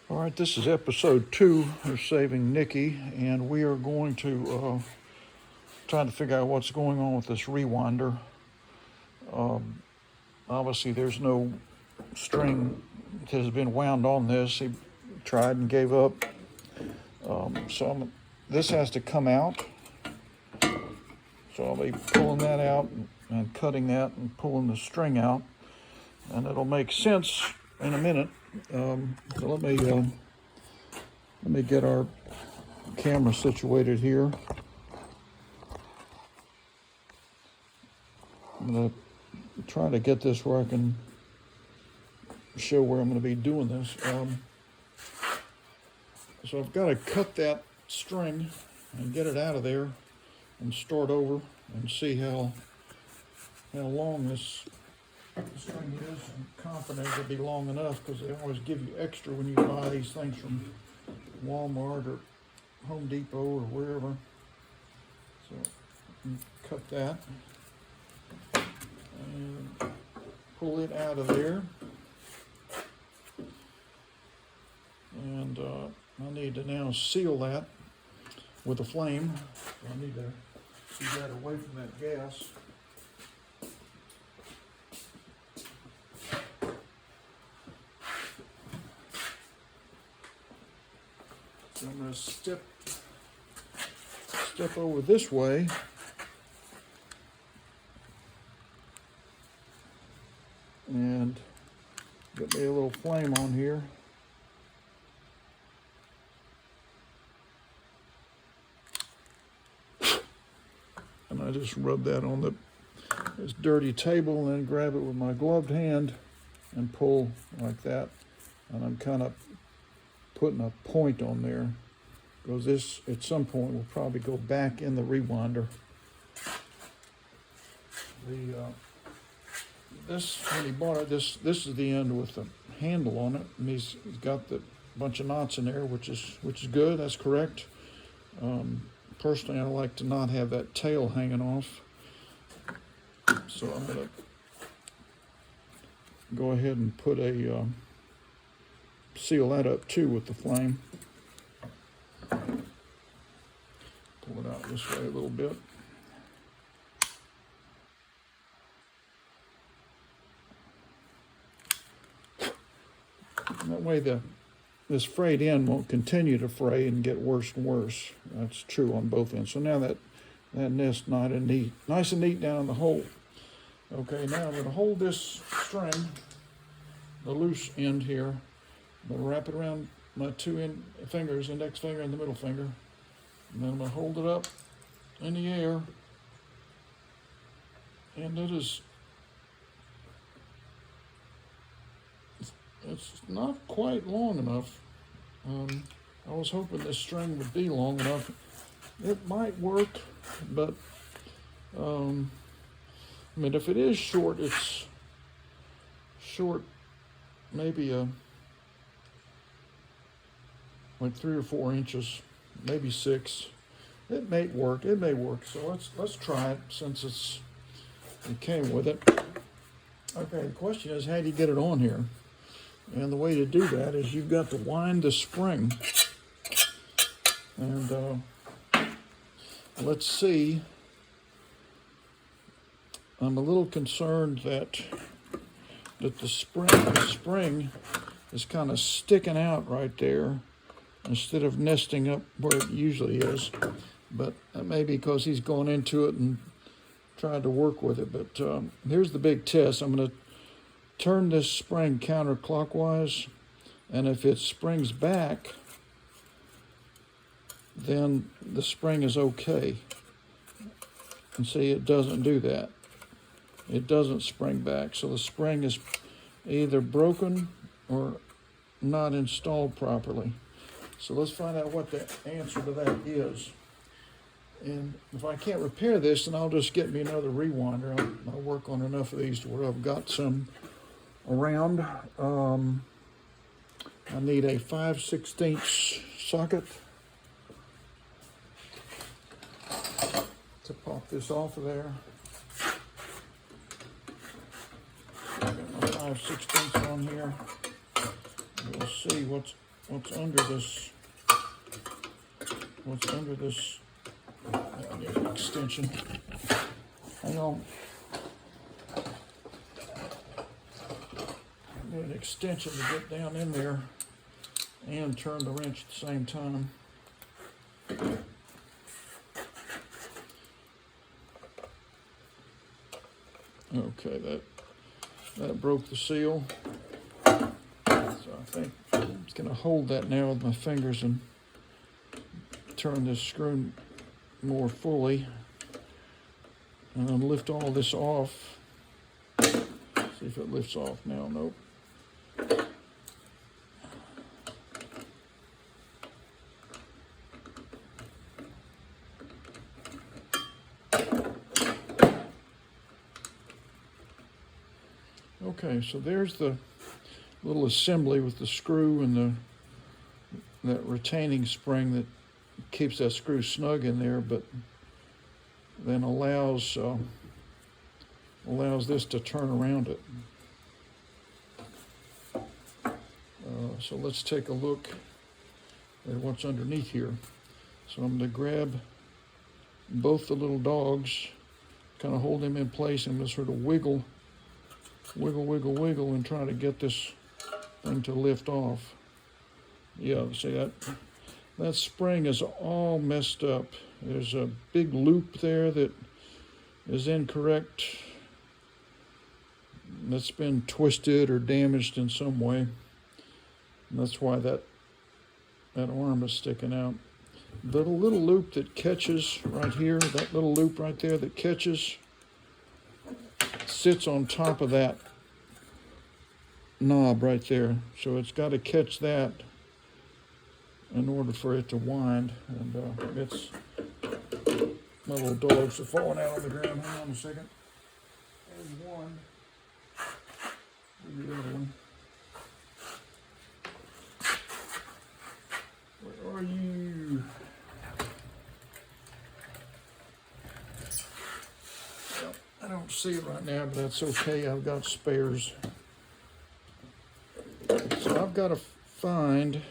All right, this is episode 2 of Saving Nikki, and we are going to try to figure out what's going on with this rewinder. Obviously, there's no string that has been wound on this. He tried and gave up. This has to come out. So I'll be pulling that out and cutting that and pulling the string out, and it'll make sense in a minute. So let me get our camera situated here. I'm going to try to get this where I can show where I'm going to be doing this. So I've got to cut that string and get it out of there and start over and see how long this string is. I'm confident it'll be long enough because they always give you extra when you buy these things from Walmart or Home Depot or wherever. So cut that and pull it out of there. And I need to now seal that with a flame. I need to keep that away from that gas. So I'm going to step over this way. And get me a little flame on here. And I just rub that on this dirty table and then grab it with my gloved hand and pull like that. And I'm kind of putting a point on there because this at some point will probably go back in the rewinder. This, when he bought it, this is the end with the handle on it, and he's got the bunch of knots in there, which is good. That's correct. Personally, I like to not have that tail hanging off, so I'm gonna go ahead and put a seal that up too with the flame. Pull it out this way a little bit. And that way this frayed end won't continue to fray and get worse and worse. That's true on both ends. So now that nest nice and neat down in the hole. Okay, now I'm going to hold this string, the loose end here. I'm going to wrap it around my two fingers, index finger and the middle finger. And then I'm going to hold it up in the air. And it's not quite long enough. I was hoping this string would be long enough. It might work, but I mean, if it is short, it's short, maybe like 3 or 4 inches, maybe 6. It may work. It may work. So let's try it since it came with it. Okay. The question is, how do you get it on here? And the way to do that is you've got to wind the spring. And let's see. I'm a little concerned that the spring is kind of sticking out right there instead of nesting up where it usually is. But that may be because he's gone into it and tried to work with it. But here's the big test. I'm going to turn this spring counterclockwise, and if it springs back, then the spring is okay. And see, it doesn't do that. It doesn't spring back. So the spring is either broken or not installed properly. So let's find out what the answer to that is. And if I can't repair this, then I'll just get me another rewinder. I'll work on enough of these to where I've got some around. I need a 5/16 socket to pop this off of there. Got my 5/16 on here. We'll see what's what's under this. I need an extension. Hang on. I need an extension to get down in there and turn the wrench at the same time. Okay, that broke the seal. So I think I'm just gonna hold that now with my fingers and turn this screw more fully and then lift all this off. See if it lifts off now. Nope. Okay, so there's the little assembly with the screw and that retaining spring that keeps that screw snug in there, but then allows this to turn around it. So let's take a look at what's underneath here. So I'm going to grab both the little dogs, kind of hold them in place, and just sort of wiggle, and try to get this thing to lift off. Yeah, see that spring is all messed up. There's a big loop there that is incorrect. That's been twisted or damaged in some way. And that's why that arm is sticking out. The little loop that catches right here, that little loop right there that catches, sits on top of that knob right there. So it's got to catch that in order for it to wind. And it's, my little dogs are falling out on the ground. Hang on a second. There's one. Where's the other one? Where are you? Well, I don't see it right now, but that's okay. I've got spares. So I've got to find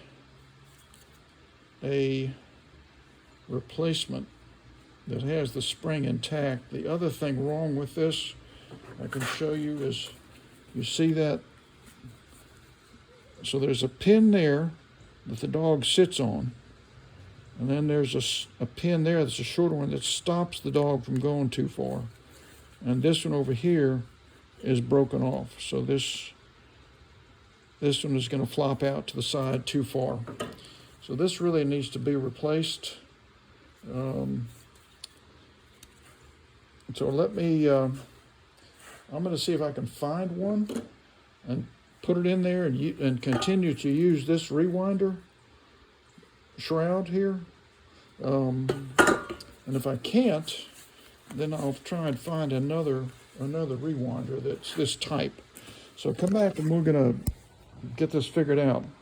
a replacement that has the spring intact. The other thing wrong with this, I can show you, is you see that? So there's a pin there that the dog sits on, and then there's a pin there that's a shorter one that stops the dog from going too far. And this one over here is broken off. So this one is going to flop out to the side too far. So this really needs to be replaced. So let me, I'm going to see if I can find one and put it in there and continue to use this rewinder shroud here. And if I can't, then I'll try and find another rewinder that's this type. So come back and we're going to get this figured out.